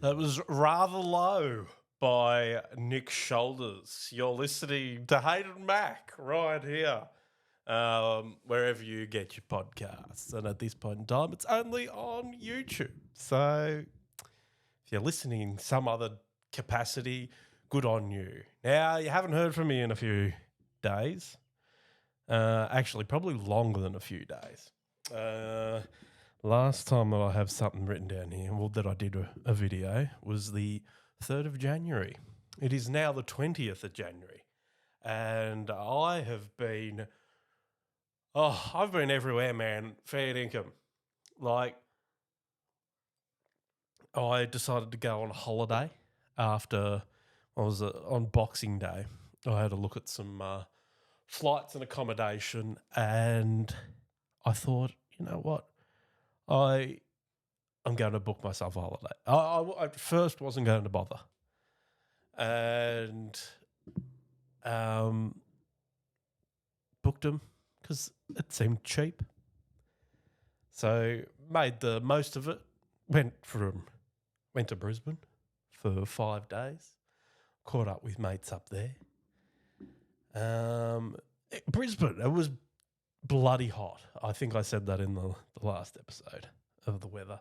That was Rather Low by Nick Shoulders. You're listening to Hayden Mack right here, wherever you get your podcasts. And at this point in time, it's only on YouTube. So if you're listening in some other capacity, good on you. Now, you haven't heard from me in a few days. Actually, probably longer than a few days. Last time that I have something written down here, well, that I did a video, was the 3rd of January. It is now the 20th of January. And I have been, I've been everywhere, man. Fair income. Like, I decided to go on holiday after I was on Boxing Day. I had a look at some flights and accommodation, and I thought, you know what? I'm going to book myself a holiday. I at first wasn't going to bother, and booked them because it seemed cheap. So made the most of it. Went to Brisbane for 5 days. Caught up with mates up there. Brisbane, it was bloody hot. I think I said that in the last episode of the weather.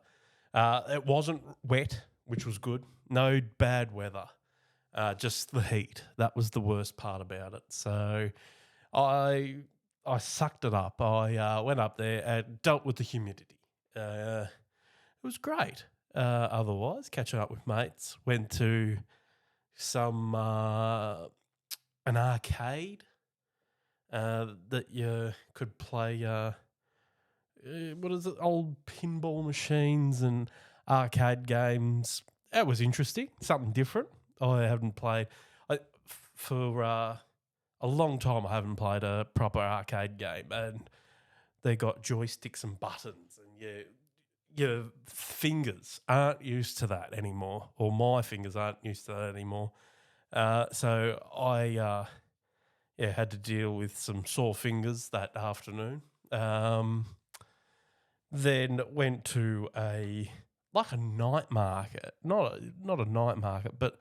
It wasn't wet, which was good. No bad weather, just the heat. That was the worst part about it. So I sucked it up. I went up there and dealt with the humidity. It was great. Otherwise, catching up with mates. Went to some an arcade that you could play. What is it? Old pinball machines and arcade games. That was interesting. Something different. I haven't played for a long time. I haven't played a proper arcade game, and they got joysticks and buttons, and your fingers aren't used to that anymore, or my fingers aren't used to that anymore. So I had to deal with some sore fingers that afternoon. Then went to a night market, not a night market, but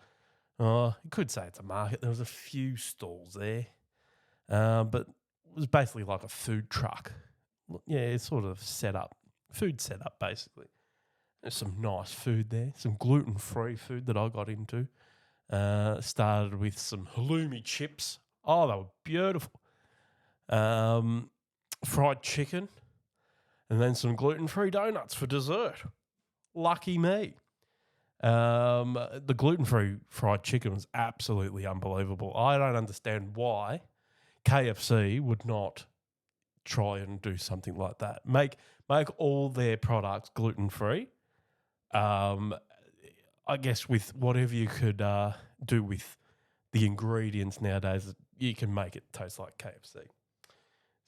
you could say it's a market. There was a few stalls there, but it was basically like a food truck. Yeah, it's sort of food setup basically. There's some nice food there, some gluten-free food that I got into. Started with some halloumi chips. Oh, they were beautiful. Fried chicken. And then some gluten-free donuts for dessert. Lucky me. The gluten-free fried chicken was absolutely unbelievable. I don't understand why KFC would not try and do something like that. Make all their products gluten-free. I guess with whatever you could do with the ingredients nowadays, you can make it taste like KFC.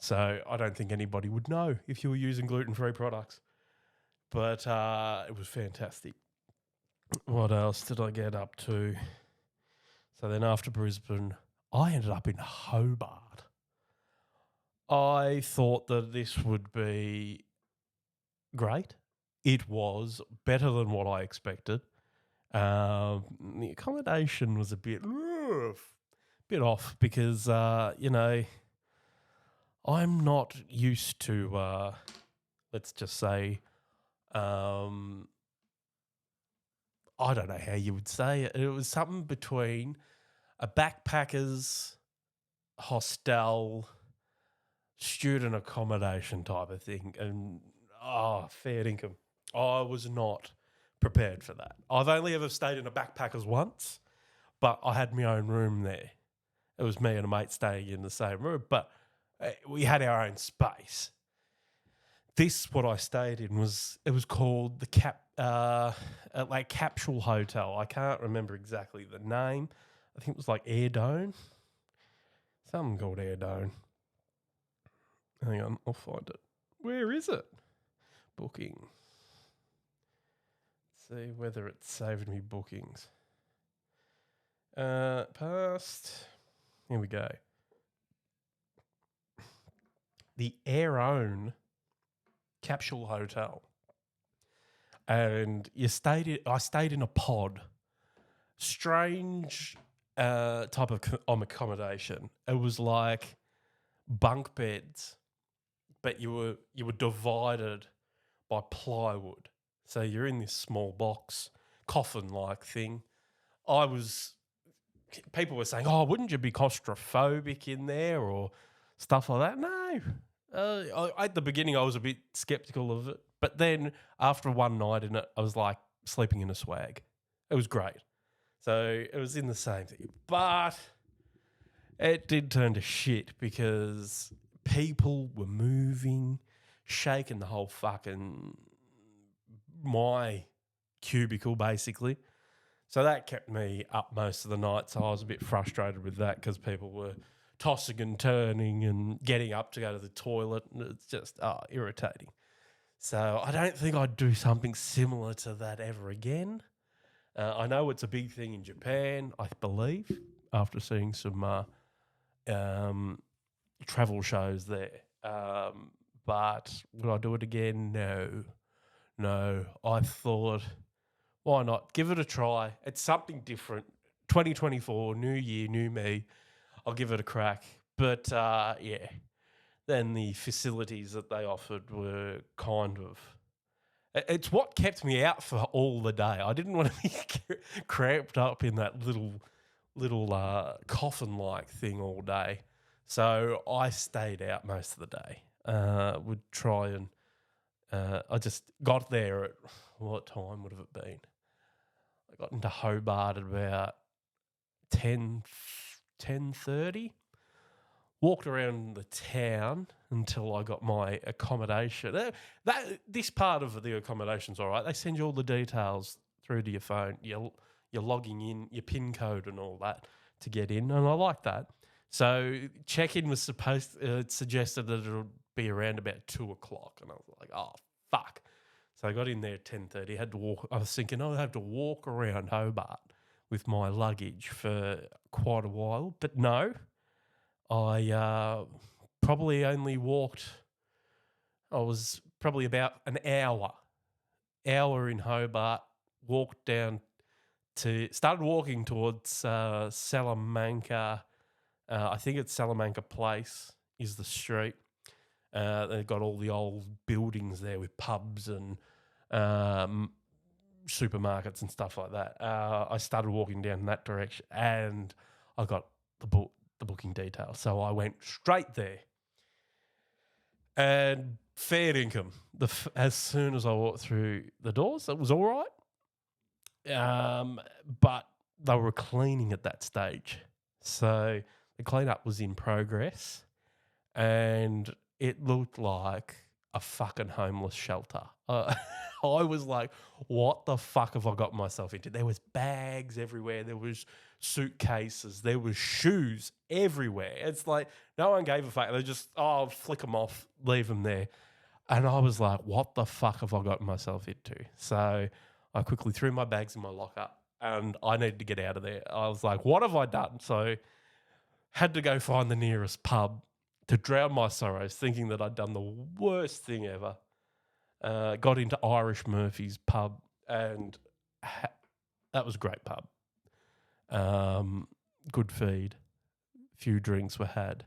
So I don't think anybody would know if you were using gluten-free products. But it was fantastic. What else did I get up to? So then after Brisbane, I ended up in Hobart. I thought that this would be great. It was better than what I expected. The accommodation was a bit off because, I'm not used to, let's just say, I don't know how you would say it. It was something between a backpackers hostel, student accommodation type of thing, and fair income. I was not prepared for that. I've only ever stayed in a backpackers once, but I had my own room there. It was me and a mate staying in the same room, but we had our own space. What I stayed in was called the Capsule Hotel. I can't remember exactly the name. I think it was like Airdone. Something called Airdone. Hang on, I'll find it. Where is it? Booking. Let's see whether it's saved me bookings. Past. Here we go. The Airone Capsule Hotel. and I stayed in a pod. Strange type of accommodation. It was like bunk beds, but you were divided by plywood. So you're in this small box, coffin-like thing. People were saying, "Oh, wouldn't you be claustrophobic in there or stuff like that?" No. At the beginning, I was a bit skeptical of it, but then after one night in it, I was like sleeping in a swag. It was great. So it was in the same thing, but it did turn to shit because people were moving, shaking the whole fucking my cubicle basically. So that kept me up most of the night. So I was a bit frustrated with that because people were tossing and turning and getting up to go to the toilet. And it's just irritating. So I don't think I'd do something similar to that ever again. I know it's a big thing in Japan, I believe, after seeing some travel shows there. But would I do it again? No. I thought, why not? Give it a try. It's something different. 2024, new year, new me. I'll give it a crack. But then the facilities that they offered were kind of... It's what kept me out for all the day. I didn't want to be cramped up in that little coffin-like thing all day. So I stayed out most of the day. Would try and... I just got there at... What time would have it been? I got into Hobart at about 10:30. Walked around the town until I got my accommodation. This part of the accommodation's all right. They send you all the details through to your phone. You're logging in, your PIN code and all that to get in, and I like that. So check-in was it suggested that it would be around about 2 o'clock, and I was like, oh, fuck. So I got in there at 10:30, had to walk. I was thinking, I'll have to walk around Hobart with my luggage for quite a while, but no. I probably only walked, I was probably about an hour in Hobart, started walking towards Salamanca. I think it's Salamanca Place is the street. They've got all the old buildings there with pubs and supermarkets and stuff like that. I started walking down that direction and I got the booking details. So I went straight there. And fair income. As soon as I walked through the doors, it was all right. But they were cleaning at that stage. So the cleanup was in progress and it looked like a fucking homeless shelter. I was like, what the fuck have I got myself into? There was bags everywhere. There was suitcases. There was shoes everywhere. It's like no one gave a fuck. They just, flick them off, leave them there. And I was like, what the fuck have I got myself into? So I quickly threw my bags in my locker and I needed to get out of there. I was like, what have I done? So had to go find the nearest pub to drown my sorrows, thinking that I'd done the worst thing ever. Got into Irish Murphy's pub and that was a great pub. Good feed. A few drinks were had.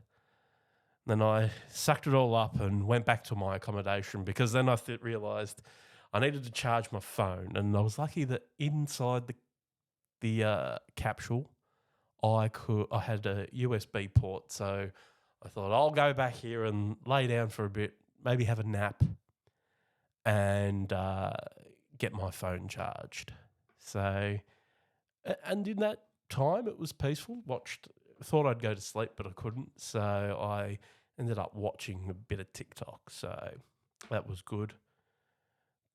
Then I sucked it all up and went back to my accommodation because then I realised I needed to charge my phone, and I was lucky that inside the capsule I had a USB port, so I thought I'll go back here and lay down for a bit, maybe have a nap, and get my phone charged. So, and in that time it was peaceful. Thought I'd go to sleep, but I couldn't, so I ended up watching a bit of TikTok. So that was good.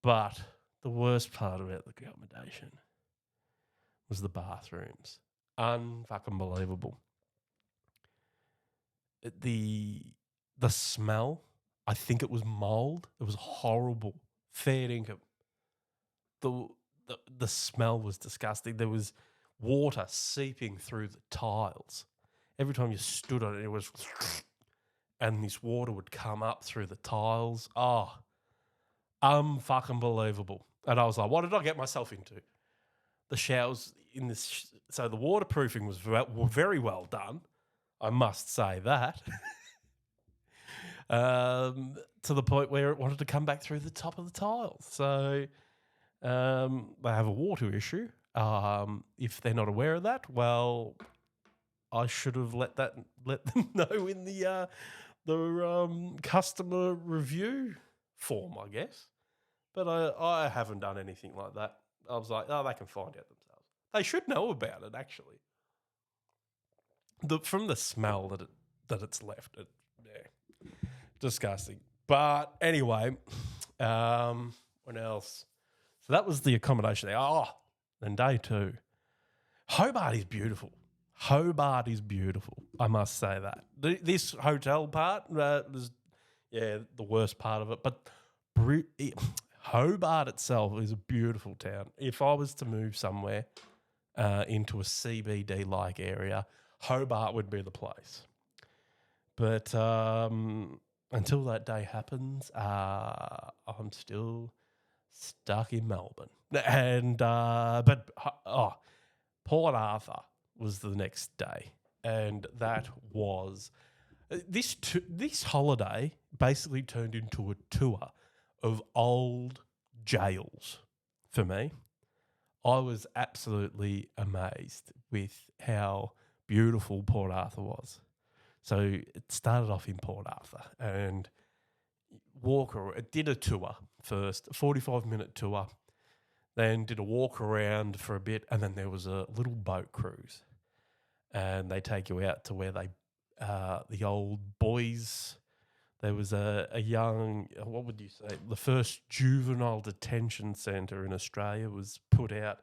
But the worst part about the accommodation was the bathrooms. Unfucking believable. The smell, I think it was mold. It was horrible. Fair income. The smell was disgusting. There was water seeping through the tiles. Every time you stood on it, it was... And this water would come up through the tiles. Oh, unfucking believable. And I was like, what did I get myself into? The showers in this, so the waterproofing was very well done. I must say that. To the point where it wanted to come back through the top of the tiles. So they have a water issue. If they're not aware of that, well, I should have let them know in the customer review form, I guess. But I haven't done anything like that. I was like, oh, they can find out themselves. They should know about it, actually. From the smell that it's left, disgusting. But anyway, what else? So that was the accommodation there. Oh, then day 2. Hobart is beautiful. Hobart is beautiful. I must say that. This hotel part was, the worst part of it. But Hobart itself is a beautiful town. If I was to move somewhere into a CBD-like area, Hobart would be the place. But until that day happens, I'm still stuck in Melbourne. And Port Arthur was the next day, and that was this holiday basically turned into a tour of old jails for me. I was absolutely amazed with how beautiful Port Arthur was. So it started off in Port Arthur and did a tour first, a 45-minute tour, then did a walk around for a bit, and then there was a little boat cruise. And they take you out to where the old boys, there was a young, what would you say, the first juvenile detention centre in Australia was put out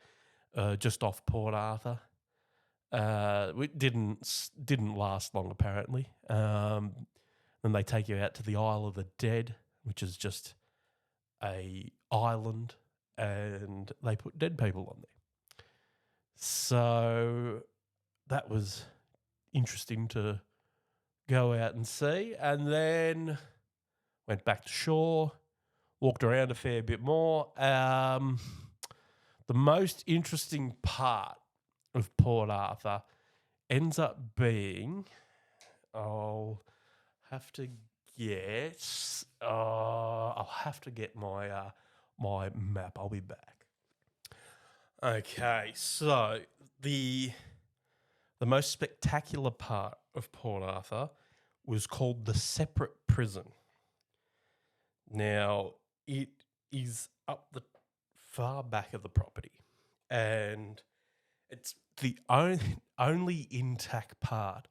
just off Port Arthur. It didn't last long, apparently. Then they take you out to the Isle of the Dead, which is just a island, and they put dead people on there. So that was interesting to go out and see. And then went back to shore, walked around a fair bit more. The most interesting part of Port Arthur ends up being, I'll have to get my map. I'll be back. Okay, so the most spectacular part of Port Arthur was called the Separate Prison. Now, it is up the far back of the property, and it's the only intact part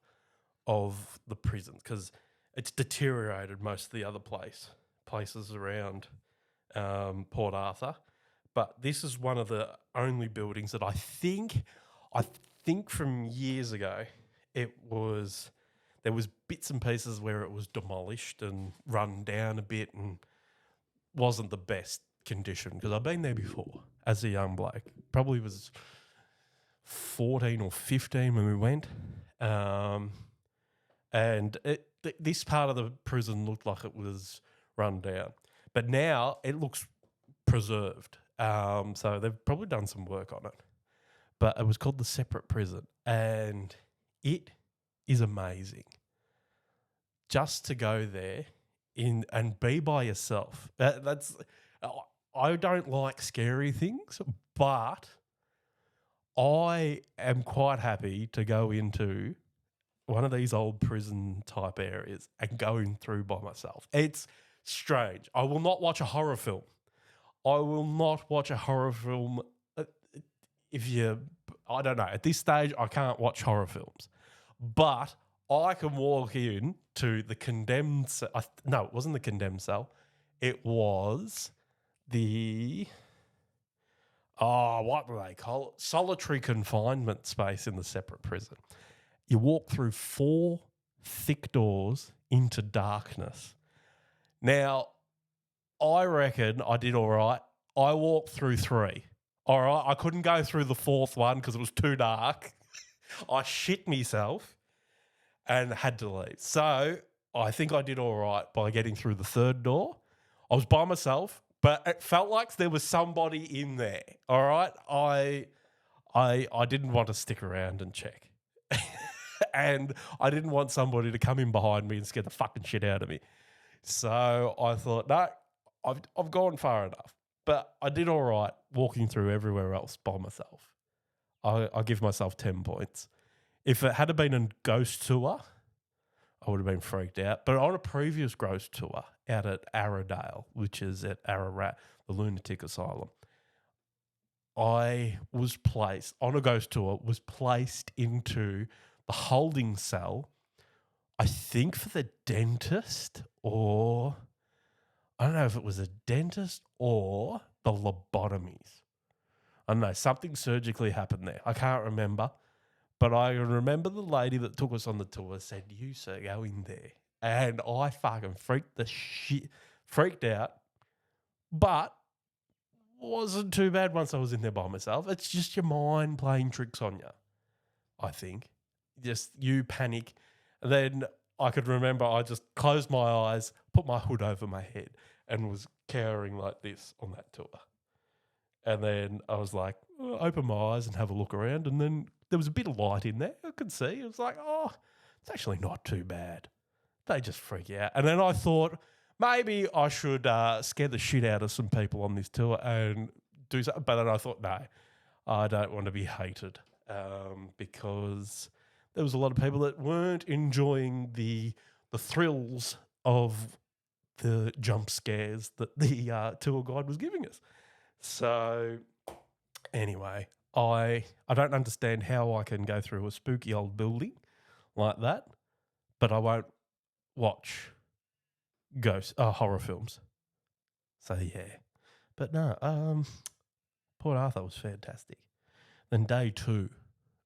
of the prison because it's deteriorated most of the other places around Port Arthur. But this is one of the only buildings that I think from years ago there was bits and pieces where it was demolished and run down a bit and wasn't the best condition because I've been there before as a young bloke. Probably was 14 or 15 when we went. And this part of the prison looked like it was run down. But now it looks preserved. So they've probably done some work on it. But it was called the Separate Prison. And it is amazing. Just to go there and be by yourself. I don't like scary things, but I am quite happy to go into one of these old prison type areas and going through by myself. It's strange. I will not watch a horror film. I don't know. At this stage, I can't watch horror films. But I can walk in to the condemned cell. No, it wasn't the condemned cell. It was the, what do they call it? Solitary confinement space in the Separate Prison. You walk through 4 thick doors into darkness. Now, I reckon I did all right. I walked through 3. All right, I couldn't go through the 4th one because it was too dark. I shit myself and had to leave. So I think I did all right by getting through the 3rd door. I was by myself, but it felt like there was somebody in there. All right, I didn't want to stick around and check, and I didn't want somebody to come in behind me and scare the fucking shit out of me. So I thought, no, I've gone far enough, but I did all right walking through everywhere else by myself. I give myself 10 points. If it had been a ghost tour, I would have been freaked out. But on a previous ghost tour out at Arradale, which is at Ararat, the lunatic asylum, I was placed on a ghost tour, was placed into the holding cell, I think for the dentist, or I don't know if it was a dentist or the lobotomies. I don't know, something surgically happened there. I can't remember. But I remember the lady that took us on the tour said, "You, sir, go in there." And I fucking freaked out. But wasn't too bad once I was in there by myself. It's just your mind playing tricks on you, I think. Just you panic. And then I could remember I just closed my eyes, put my hood over my head, and was cowering like this on that tour. And then I was like, open my eyes and have a look around. And then there was a bit of light in there. I could see. It was like, oh, it's actually not too bad. They just freak out. And then I thought maybe I should scare the shit out of some people on this tour and do something. But then I thought, no, I don't want to be hated because there was a lot of people that weren't enjoying the thrills of the jump scares that the tour guide was giving us. So anyway, I don't understand how I can go through a spooky old building like that, but I won't watch horror films. So yeah, but no, Port Arthur was fantastic. Then day 2,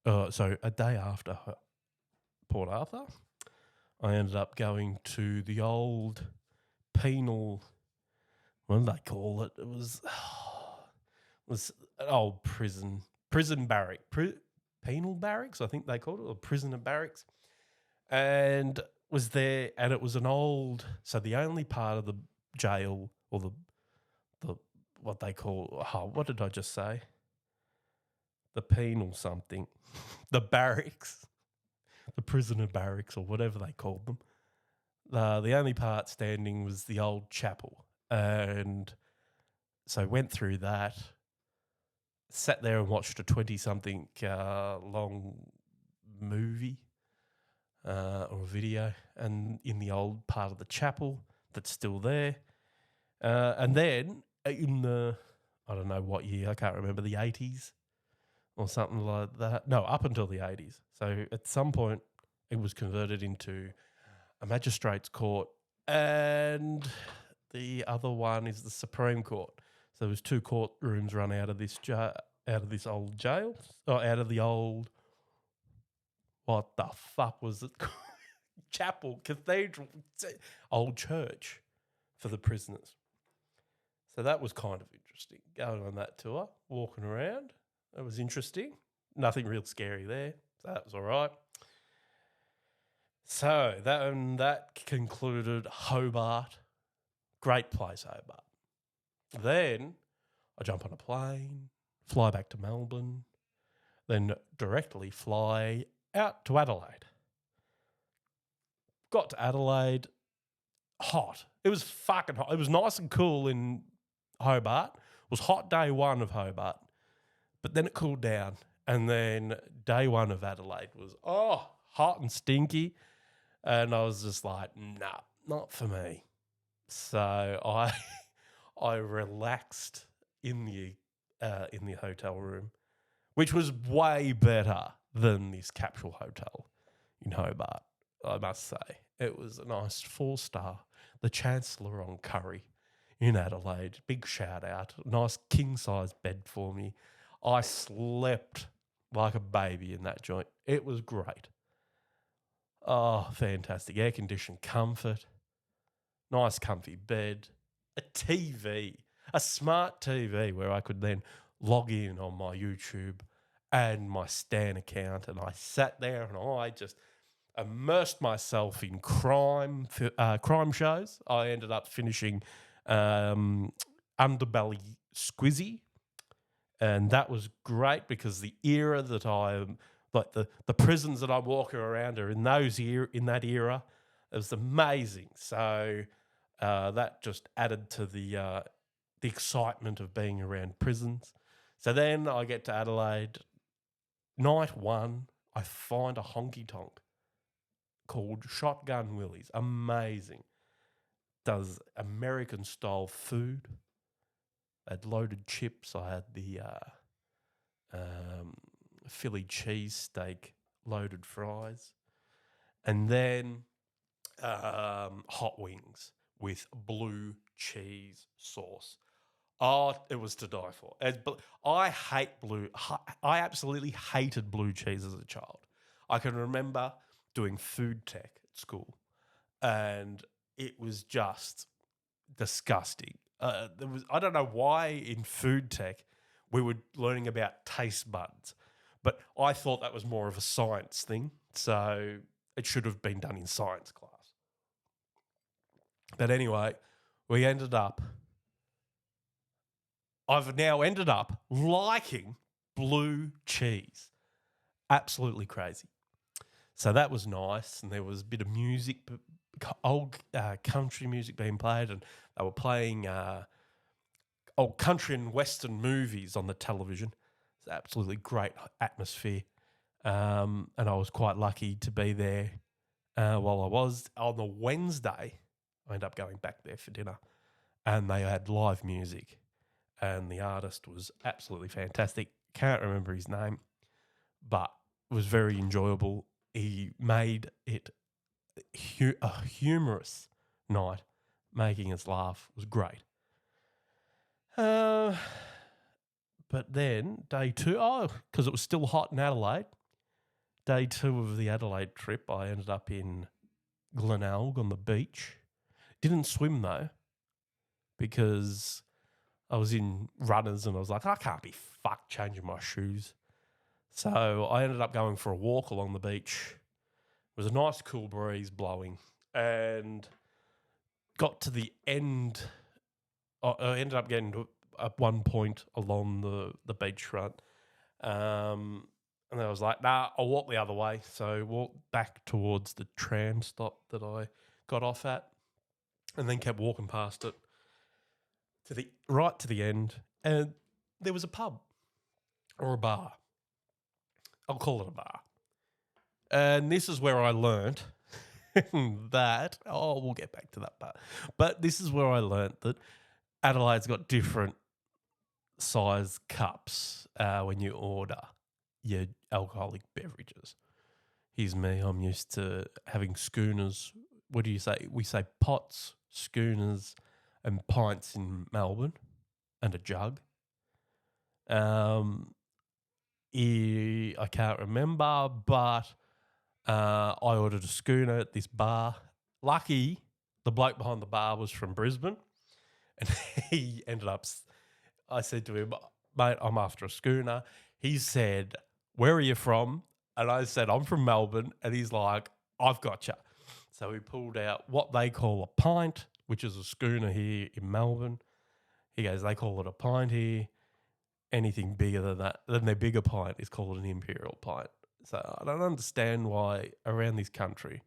so a day after Port Arthur, I ended up going to the old penal. What did they call it? It was an old prison barrack, penal barracks, I think they called it, or prisoner barracks, and was there, and it was an old. So the only part of the jail, or the what they call, what did I just say? The penal something, the barracks, the prisoner barracks, or whatever they called them. The only part standing was the old chapel, and so went through that. Sat there and watched a 20-something long movie or video, and in the old part of the chapel that's still there. And then in the, I don't know what year, I can't remember, the 80s or something like that. No, up until the 80s. So at some point it was converted into a magistrate's court, and the other one is the Supreme Court. So there was 2 courtrooms run out of this old jail, or out of the old, what the fuck was it? Chapel, cathedral, old church for the prisoners. So that was kind of interesting, going on that tour, walking around. It was interesting. Nothing real scary there, so that was all right. So that concluded Hobart. Great place, Hobart. Then I jump on a plane, fly back to Melbourne, then directly fly out to Adelaide. Got to Adelaide, hot. It was fucking hot. It was nice and cool in Hobart. It was hot day 1 of Hobart, but then it cooled down. And then day 1 of Adelaide was, hot and stinky. And I was just like, nah, not for me. So I relaxed in the hotel room, which was way better than this capsule hotel in Hobart, I must say. It was a nice 4-star. The Chancellor on Curry in Adelaide. Big shout out. Nice king-size bed for me. I slept like a baby in that joint. It was great. Oh, fantastic. Air-conditioned comfort. Nice comfy bed. A TV. A smart TV where I could then log in on my YouTube and my Stan account, and I sat there and I just immersed myself in crime shows. I ended up finishing underbelly squizzy. And that was great because the era that I'm like the prisons that I'm walking around are in that era. It was amazing. So that just added to the excitement of being around prisons. So then I get to Adelaide. Night one, I find a honky tonk called Shotgun Willie's. Amazing. Does American style food. I had loaded chips. I had the Philly cheesesteak, loaded fries, and then hot wings with blue cheese sauce. Oh, it was to die for. I I absolutely hated blue cheese as a child. I can remember doing food tech at school, and it was just disgusting. I don't know why in food tech we were learning about taste buds, but I thought that was more of a science thing, so it should have been done in science class. But anyway, we ended up. I've now ended up liking blue cheese. Absolutely crazy. So that was nice, and there was a bit of music, old country music being played, and they were playing old country and western movies on the television. It's absolutely great atmosphere, and I was quite lucky to be there while I was. On the Wednesday, I ended up going back there for dinner, and they had live music, and the artist was absolutely fantastic. Can't remember his name, but it was very enjoyable. He made it a humorous night, making us laugh. It was great. But then day two, because it was still hot in Adelaide, day two of the Adelaide trip, I ended up in Glenelg on the beach. Didn't swim though, because I was in runners and I was like, I can't be fucked changing my shoes. So I ended up going for a walk along the beach. It was a nice cool breeze blowing, and got to the end. I ended up getting to at one point along the beachfront, and then I was like, nah, I'll walk the other way. So I walked back towards the tram stop that I got off at, and then kept walking past it to the end, and there was a pub or a bar. I'll call it a bar. And this is where I learnt that, we'll get back to that part. But this is where I learnt that Adelaide's got different size cups when you order your alcoholic beverages. Here's me, I'm used to having schooners. What do you say? We say pots, schooners, and pints in Melbourne, and a jug. I can't remember, but I ordered a schooner at this bar. Lucky, the bloke behind the bar was from Brisbane, and he ended up. I said to him, "Mate, I'm after a schooner." He said, "Where are you from?" And I said, "I'm from Melbourne." And he's like, "I've got you." So he pulled out what they call a pint, which is a schooner here in Melbourne. He goes, "They call it a pint here. Anything bigger than their bigger pint is called an imperial pint." So I don't understand why around this country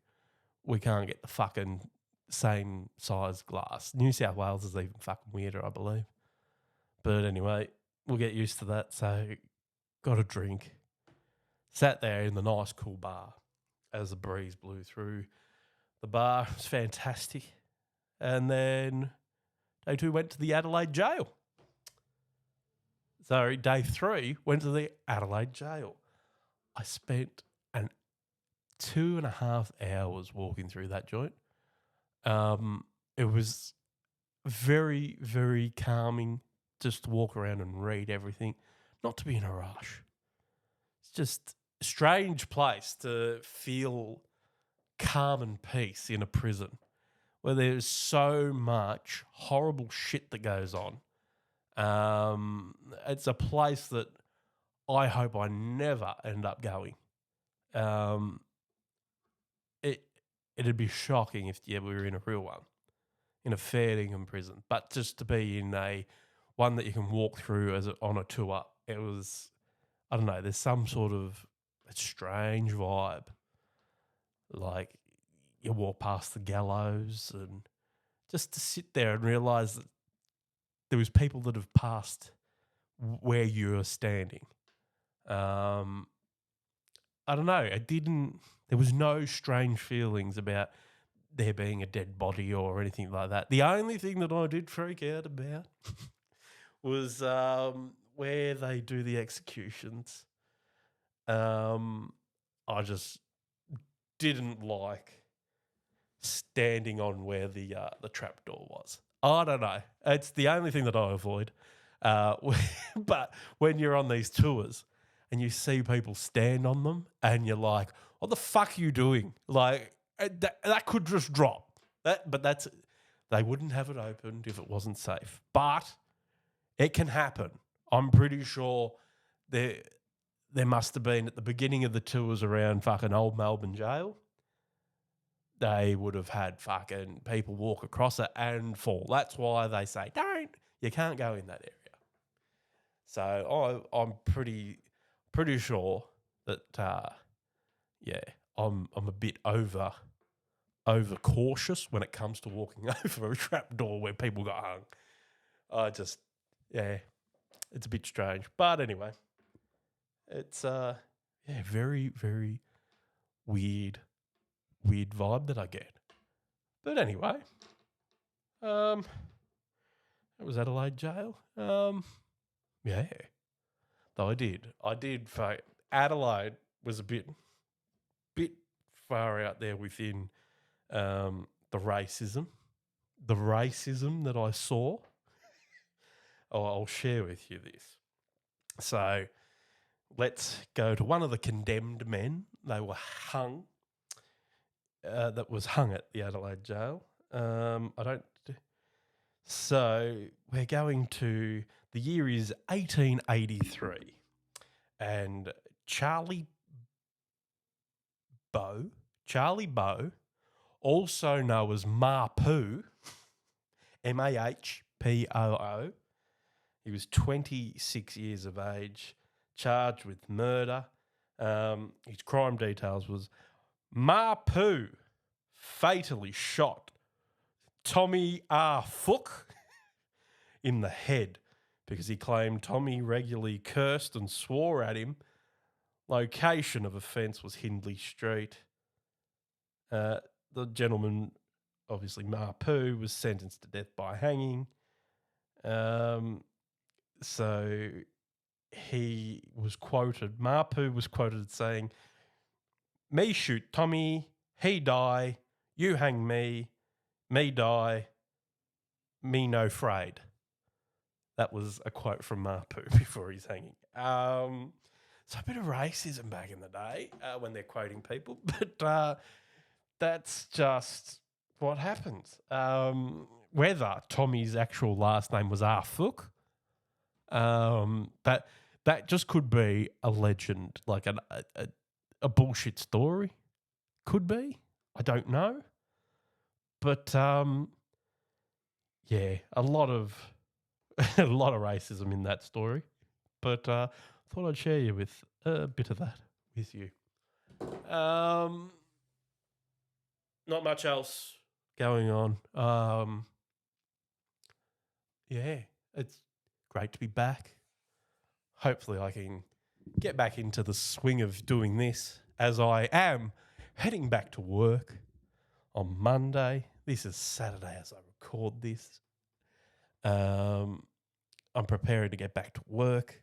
we can't get the fucking same size glass. New South Wales is even fucking weirder, I believe. But anyway, we'll get used to that. So got a drink. Sat there in the nice cool bar as the breeze blew through the bar. It was fantastic. And then day two went to the Adelaide jail. Sorry, day three went to the Adelaide jail. I spent 2.5 hours walking through that joint. It was very, very calming just to walk around and read everything, not to be in a rush. It's just a strange place to feel calm and peace in a prison where there's so much horrible shit that goes on. It's a place that I hope I never end up going. It'd be shocking if we were in a real one, in a fair dinkum prison. But just to be in a one that you can walk through on a tour. It was, I don't know, there's some sort of strange vibe. Like you walk past the gallows and just to sit there and realise that there was people that have passed where you're standing. I don't know. There was no strange feelings about there being a dead body or anything like that. The only thing that I did freak out about was where they do the executions. I just didn't like standing on where the trapdoor was. I don't know. It's the only thing that I avoid. But when you're on these tours and you see people stand on them and you're like, what the fuck are you doing? Like, that could just drop. They wouldn't have it opened if it wasn't safe. But it can happen. I'm pretty sure there must have been at the beginning of the tours around fucking Old Melbourne Jail, they would have had fucking people walk across it and fall. That's why they say, you can't go in that area. So I'm pretty sure that, I'm a bit over cautious when it comes to walking over a trapdoor where people got hung. It's a bit strange. But anyway, it's very, very weird vibe that I get. But anyway, that was Adelaide Jail. Yeah, though I did. Adelaide was a bit far out there within the racism that I saw. I'll share with you this. So let's go to one of the condemned men. They were hung. That was hung at the Adelaide Jail. So we're going to, the year is 1883, and Charlie Bow, also known as Mahpoo, Mahpoo, he was 26 years of age, charged with murder. His crime details was Mahpoo fatally shot Tommy R. Fook in the head because he claimed Tommy regularly cursed and swore at him. Location of offence was Hindley Street. The gentleman, obviously Mahpoo, was sentenced to death by hanging. So Mahpoo was quoted as saying, "Me shoot Tommy, he die, you hang me die, me no fraid." That was a quote from Mahpoo before he's hanging. So a bit of racism back in the day when they're quoting people, but that's just what happens. Whether Tommy's actual last name was Fook, that just could be a legend, like a bullshit story. Could be. I don't know. But yeah, a lot of racism in that story. But thought I'd share you with a bit of that with you. Not much else going on. Yeah, it's great to be back. Hopefully I can get back into the swing of doing this, as I am heading back to work on Monday. This is Saturday as I record this. I'm preparing to get back to work.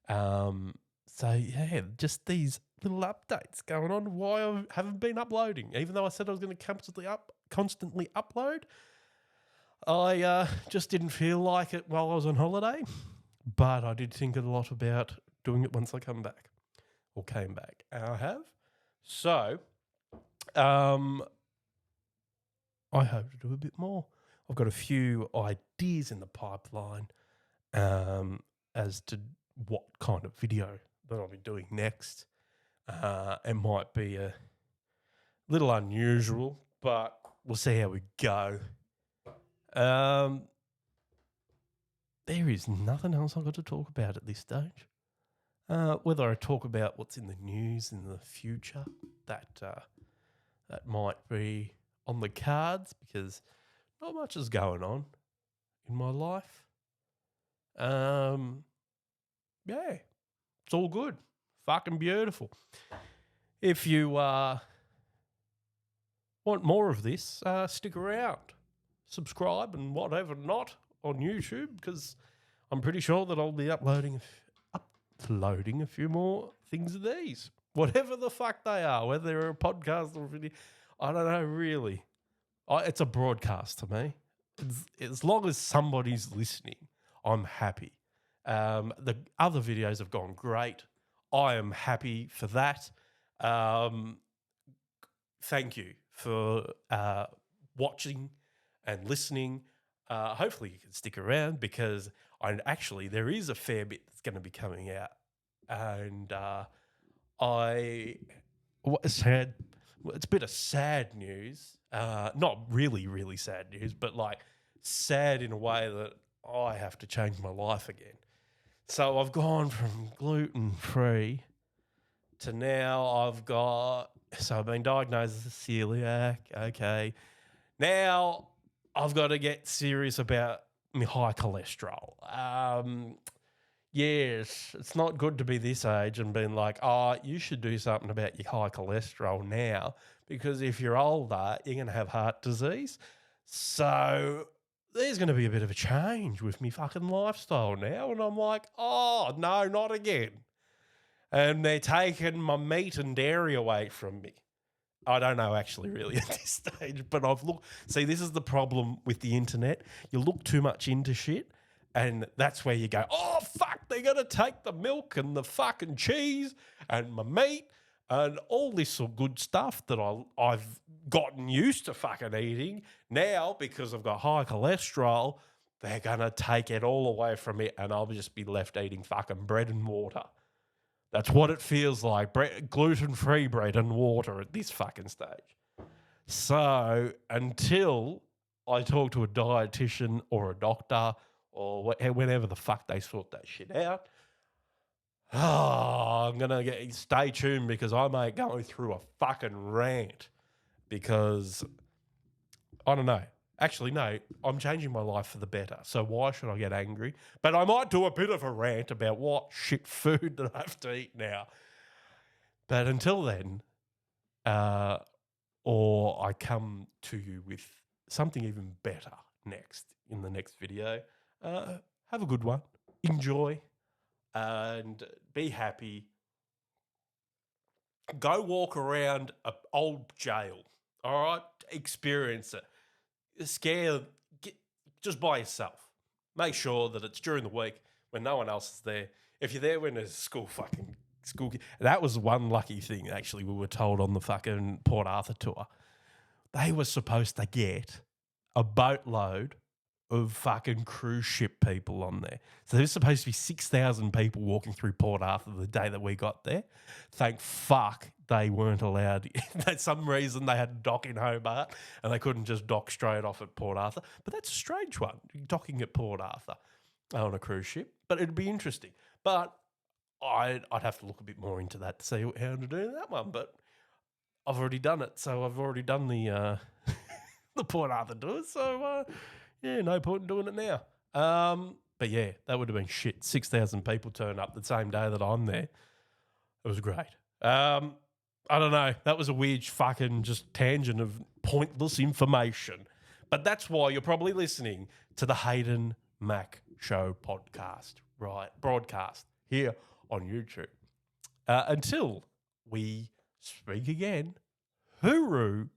So yeah, just these little updates going on. Why I haven't been uploading, even though I said I was going to constantly upload. I just didn't feel like it while I was on holiday, but I did think a lot about doing it once I came back. And I have. So, I hope to do a bit more. I've got a few ideas in the pipeline as to what kind of video that I'll be doing next. It might be a little unusual, but we'll see how we go. there is nothing else I've got to talk about at this stage. Whether I talk about what's in the news in the future, that might be on the cards because not much is going on in my life. Yeah, it's all good. Fucking beautiful. If you want more of this, stick around. Subscribe and whatever not on YouTube because I'm pretty sure that I'll be uploading a few more things of these. Whatever the fuck they are, whether they're a podcast or a video, I don't know really. It's a broadcast to me. As long as somebody's listening, I'm happy. The other videos have gone great. I am happy for that. Thank you for watching and listening. Hopefully you can stick around because there is a fair bit that's going to be coming out. And it's a bit of sad news. Not really, really sad news, but like sad in a way that I have to change my life again. So I've gone from gluten-free to now I've been diagnosed as a celiac. Okay. Now I've got to get serious about my high cholesterol. Yes, it's not good to be this age and being like, you should do something about your high cholesterol now because if you're older, you're going to have heart disease. So there's going to be a bit of a change with me fucking lifestyle now. And I'm like, no, not again. And they're taking my meat and dairy away from me. I don't know actually really at this stage, but see, this is the problem with the internet. You look too much into shit and that's where you go, oh, fuck, they're going to take the milk and the fucking cheese and my meat and all this sort of good stuff that I've gotten used to fucking eating. Now, because I've got high cholesterol, they're going to take it all away from me and I'll just be left eating fucking bread and water. That's what it feels like, gluten-free bread and water at this fucking stage. So until I talk to a dietitian or a doctor or whenever the fuck they sort that shit out, I'm going to stay tuned because I may go through a fucking rant because, I don't know. Actually, no, I'm changing my life for the better. So why should I get angry? But I might do a bit of a rant about what shit food that I have to eat now. But until then, or I come to you with something even better in the next video, have a good one. Enjoy and be happy. Go walk around an old jail, all right? Experience it. Just by yourself. Make sure that it's during the week when no one else is there. If you're there when there's school. That was one lucky thing, actually, we were told on the fucking Port Arthur tour. They were supposed to get a boatload of fucking cruise ship people on there. So there's supposed to be 6,000 people walking through Port Arthur the day that we got there. Thank fuck they weren't allowed. For some reason they had to dock in Hobart and they couldn't just dock straight off at Port Arthur. But that's a strange one, docking at Port Arthur on a cruise ship. But it'd be interesting. But I'd have to look a bit more into that to see how to do that one. But I've already done it. So I've already done the the Port Arthur tour. So yeah, no point in doing it now. But yeah, that would have been shit. 6,000 people turn up the same day that I'm there. It was great. I don't know. That was a weird fucking just tangent of pointless information. But that's why you're probably listening to the Hayden Mac Show podcast, right? Broadcast here on YouTube. Until we speak again, hooroo.